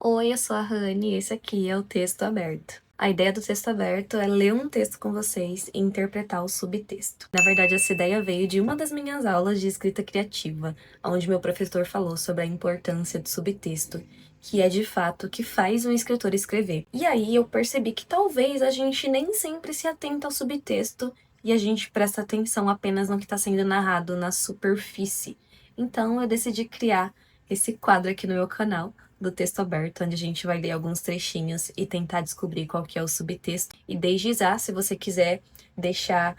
Oi, eu sou a Rani e esse aqui é o Texto Aberto. A ideia do texto aberto é ler um texto com vocês e interpretar o subtexto. Na verdade, essa ideia veio de uma das minhas aulas de escrita criativa, onde meu professor falou sobre a importância do subtexto, que é de fato o que faz um escritor escrever. E aí eu percebi que talvez a gente nem sempre se atenta ao subtexto e a gente presta atenção apenas no que está sendo narrado na superfície. Então eu decidi criar esse quadro aqui no meu canal do texto aberto, onde a gente vai ler alguns trechinhos e tentar descobrir qual que é o subtexto. E desde já, se você quiser deixar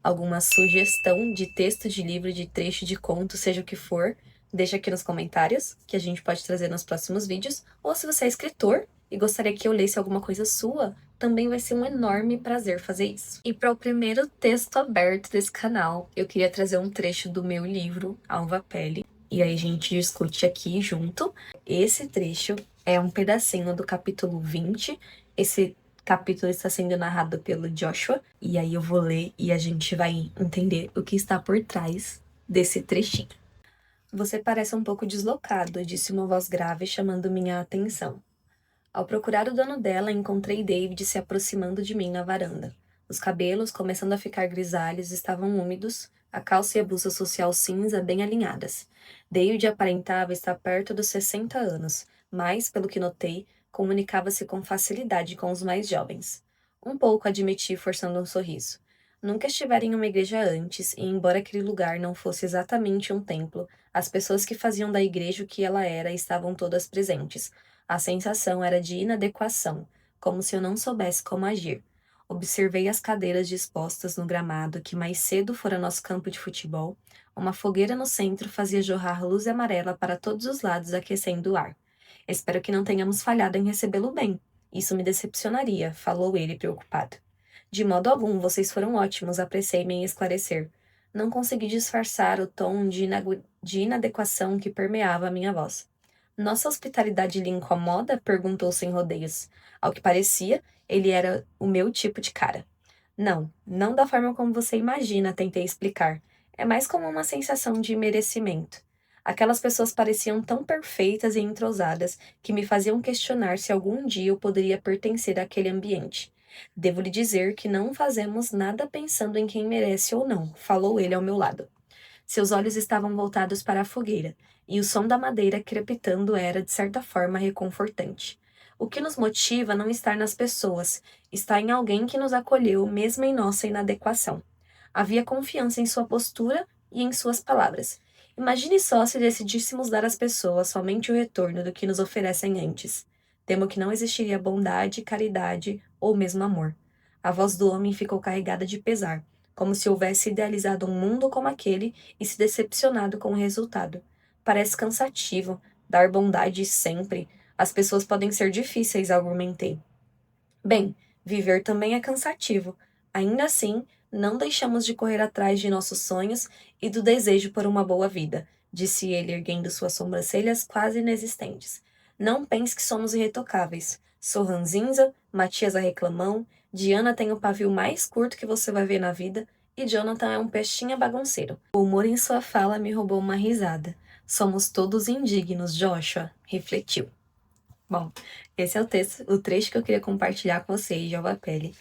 alguma sugestão de texto de livro, de trecho de conto, seja o que for, deixa aqui nos comentários, que a gente pode trazer nos próximos vídeos. Ou se você é escritor e gostaria que eu lesse alguma coisa sua, também vai ser um enorme prazer fazer isso. E para o primeiro texto aberto desse canal, eu queria trazer um trecho do meu livro, Alva Pele. E aí a gente discute aqui junto. Esse trecho é um pedacinho do capítulo 20. Esse capítulo está sendo narrado pelo Joshua. E aí eu vou ler e a gente vai entender o que está por trás desse trechinho. Você parece um pouco deslocado, disse uma voz grave chamando minha atenção. Ao procurar o dono dela, encontrei David se aproximando de mim na varanda. Os cabelos, começando a ficar grisalhos, estavam úmidos, a calça e a blusa social cinza bem alinhadas. David aparentava estar perto dos 60 anos, mas, pelo que notei, comunicava-se com facilidade com os mais jovens. Um pouco, admiti, forçando um sorriso. Nunca estivera em uma igreja antes, e embora aquele lugar não fosse exatamente um templo, as pessoas que faziam da igreja o que ela era estavam todas presentes. A sensação era de inadequação, como se eu não soubesse como agir. Observei as cadeiras dispostas no gramado que mais cedo fora nosso campo de futebol. Uma fogueira no centro fazia jorrar luz amarela para todos os lados, aquecendo o ar. Espero que não tenhamos falhado em recebê-lo bem. Isso me decepcionaria, falou ele preocupado. De modo algum, vocês foram ótimos, apressei-me em esclarecer. Não consegui disfarçar o tom de inadequação que permeava a minha voz. Nossa hospitalidade lhe incomoda? Perguntou sem rodeios. Ao que parecia, ele era o meu tipo de cara. Não, não da forma como você imagina, tentei explicar. É mais como uma sensação de merecimento. Aquelas pessoas pareciam tão perfeitas e entrosadas que me faziam questionar se algum dia eu poderia pertencer àquele ambiente. Devo lhe dizer que não fazemos nada pensando em quem merece ou não, falou ele ao meu lado. Seus olhos estavam voltados para a fogueira, e o som da madeira crepitando era, de certa forma, reconfortante. O que nos motiva a não estar nas pessoas, está em alguém que nos acolheu, mesmo em nossa inadequação. Havia confiança em sua postura e em suas palavras. Imagine só se decidíssemos dar às pessoas somente o retorno do que nos oferecem antes. Temo que não existiria bondade, caridade ou mesmo amor. A voz do homem ficou carregada de pesar, como se houvesse idealizado um mundo como aquele e se decepcionado com o resultado. Parece cansativo, dar bondade sempre. As pessoas podem ser difíceis, argumentei. Bem, viver também é cansativo. Ainda assim, não deixamos de correr atrás de nossos sonhos e do desejo por uma boa vida, disse ele, erguendo suas sobrancelhas quase inexistentes. Não pense que somos irretocáveis. Sou ranzinza, Matias a reclamão, Diana tem o pavio mais curto que você vai ver na vida e Jonathan é um peixinho bagunceiro. O humor em sua fala me roubou uma risada. Somos todos indignos, Joshua, refletiu. Bom, esse é o trecho que eu queria compartilhar com vocês de Alva Pele.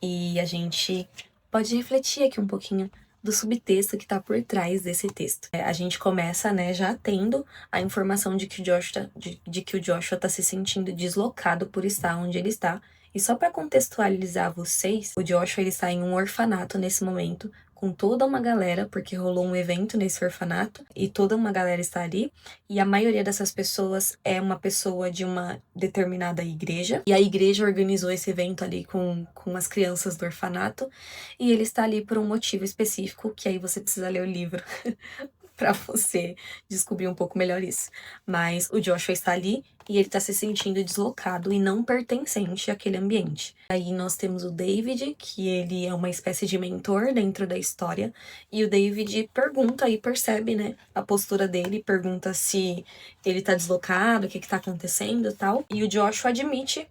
E a gente pode refletir aqui um pouquinho do subtexto que está por trás desse texto. A gente começa, né, já tendo a informação de que o Joshua tá se sentindo deslocado por estar onde ele está. E só para contextualizar vocês, o Joshua ele está em um orfanato nesse momento, com toda uma galera, porque rolou um evento nesse orfanato, e toda uma galera está ali, e a maioria dessas pessoas é uma pessoa de uma determinada igreja, e a igreja organizou esse evento ali com as crianças do orfanato, e ele está ali por um motivo específico, que aí você precisa ler o livro para você descobrir um pouco melhor isso. Mas o Joshua está ali e ele está se sentindo deslocado e não pertencente àquele ambiente. Aí nós temos o David, que ele é uma espécie de mentor dentro da história, e o David pergunta e percebe, né, a postura dele, pergunta se ele tá deslocado, o que tá acontecendo e tal. E o Joshua admite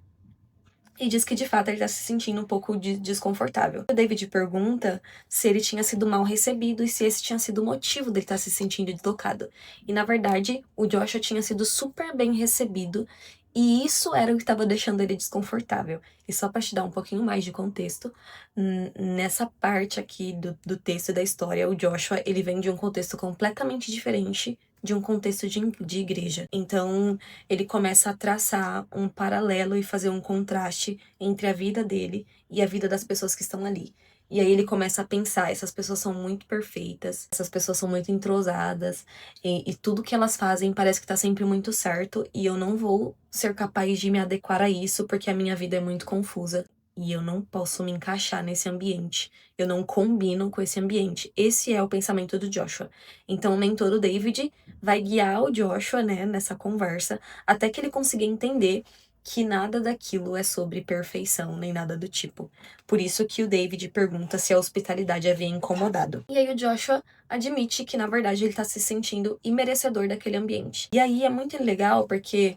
e diz que de fato ele tá se sentindo um pouco desconfortável. O David pergunta se ele tinha sido mal recebido e se esse tinha sido o motivo dele estar se sentindo deslocado. E na verdade, o Joshua tinha sido super bem recebido E isso era o que estava deixando ele desconfortável. E só para te dar um pouquinho mais de contexto, nessa parte aqui do texto e da história, o Joshua, ele vem de um contexto completamente diferente de um contexto de igreja. Então, ele começa a traçar um paralelo e fazer um contraste entre a vida dele e a vida das pessoas que estão ali. E aí ele começa a pensar, essas pessoas são muito perfeitas, essas pessoas são muito entrosadas, e tudo que elas fazem parece que tá sempre muito certo, e eu não vou ser capaz de me adequar a isso porque a minha vida é muito confusa. E eu não posso me encaixar nesse ambiente. Eu não combino com esse ambiente. Esse é o pensamento do Joshua. Então, o mentor, o David, vai guiar o Joshua, né, nessa conversa, até que ele consiga entender que nada daquilo é sobre perfeição, nem nada do tipo. Por isso que o David pergunta se a hospitalidade havia incomodado. E aí o Joshua admite que, na verdade, ele tá se sentindo imerecedor daquele ambiente. E aí é muito legal porque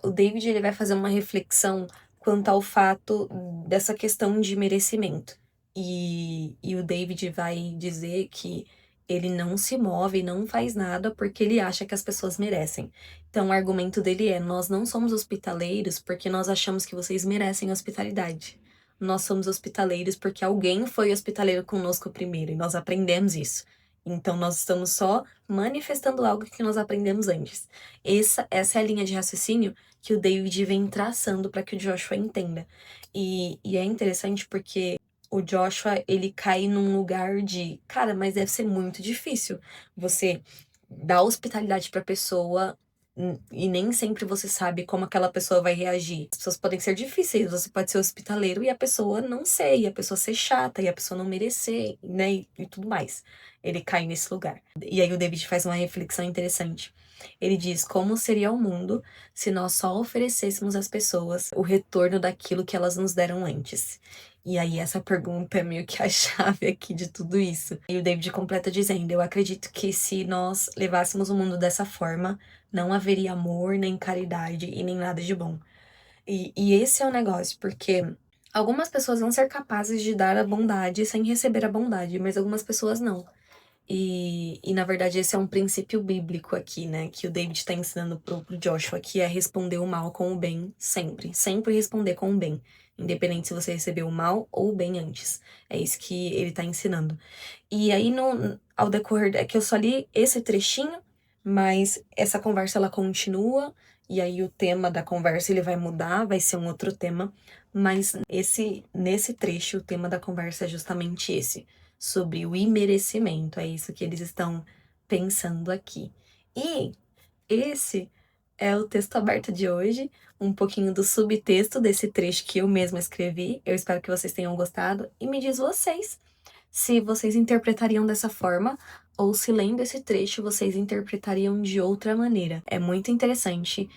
o David ele vai fazer uma reflexão quanto ao fato dessa questão de merecimento. E o David vai dizer que ele não se move, não faz nada porque ele acha que as pessoas merecem. Então, o argumento dele é: nós não somos hospitaleiros porque nós achamos que vocês merecem hospitalidade. Nós somos hospitaleiros porque alguém foi hospitaleiro conosco primeiro e nós aprendemos isso. Então, nós estamos só manifestando algo que nós aprendemos antes. Essa é a linha de raciocínio que o David vem traçando para que o Joshua entenda. E é interessante porque o Joshua, ele cai num lugar de, cara, mas deve ser muito difícil você dar hospitalidade pra pessoa e nem sempre você sabe como aquela pessoa vai reagir. As pessoas podem ser difíceis, você pode ser hospitaleiro e a pessoa não ser, e a pessoa ser chata, e a pessoa não merecer, né, e tudo mais. Ele cai nesse lugar. E aí o David faz uma reflexão interessante. Ele diz: como seria o mundo se nós só oferecêssemos às pessoas o retorno daquilo que elas nos deram antes? E aí essa pergunta é meio que a chave aqui de tudo isso. E o David completa dizendo: eu acredito que se nós levássemos o mundo dessa forma, não haveria amor, nem caridade e nem nada de bom. E esse é o negócio, porque algumas pessoas vão ser capazes de dar a bondade sem receber a bondade, mas algumas pessoas não. E na verdade esse é um princípio bíblico aqui, né, que o David tá ensinando pro Joshua, que é responder o mal com o bem sempre. Sempre responder com o bem, independente se você recebeu o mal ou o bem antes. É isso que ele tá ensinando. E aí, ao decorrer, é que eu só li esse trechinho, mas essa conversa ela continua, e aí o tema da conversa ele vai mudar, vai ser um outro tema, mas nesse trecho o tema da conversa é justamente esse, sobre o imerecimento, é isso que eles estão pensando aqui. E esse é o texto aberto de hoje, um pouquinho do subtexto desse trecho que eu mesma escrevi. Eu espero que vocês tenham gostado e me diz vocês se vocês interpretariam dessa forma ou se lendo esse trecho vocês interpretariam de outra maneira. É muito interessante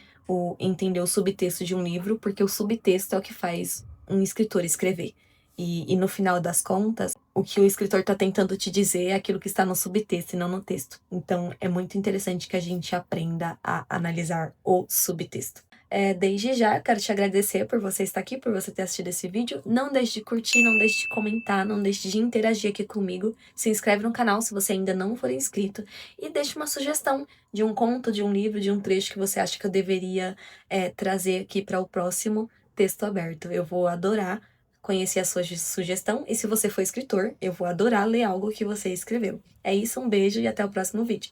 entender o subtexto de um livro, porque o subtexto é o que faz um escritor escrever. E no final das contas, o que o escritor está tentando te dizer é aquilo que está no subtexto e não no texto. Então, é muito interessante que a gente aprenda a analisar o subtexto. Desde já, quero te agradecer por você estar aqui, por você ter assistido esse vídeo. Não deixe de curtir, não deixe de comentar, não deixe de interagir aqui comigo. Se inscreve no canal se você ainda não for inscrito. E deixe uma sugestão de um conto, de um livro, de um trecho que você acha que eu deveria trazer aqui para o próximo texto aberto. Eu vou adorar conhecer a sua sugestão. E se você for escritor, eu vou adorar ler algo que você escreveu. É isso, um beijo e até o próximo vídeo.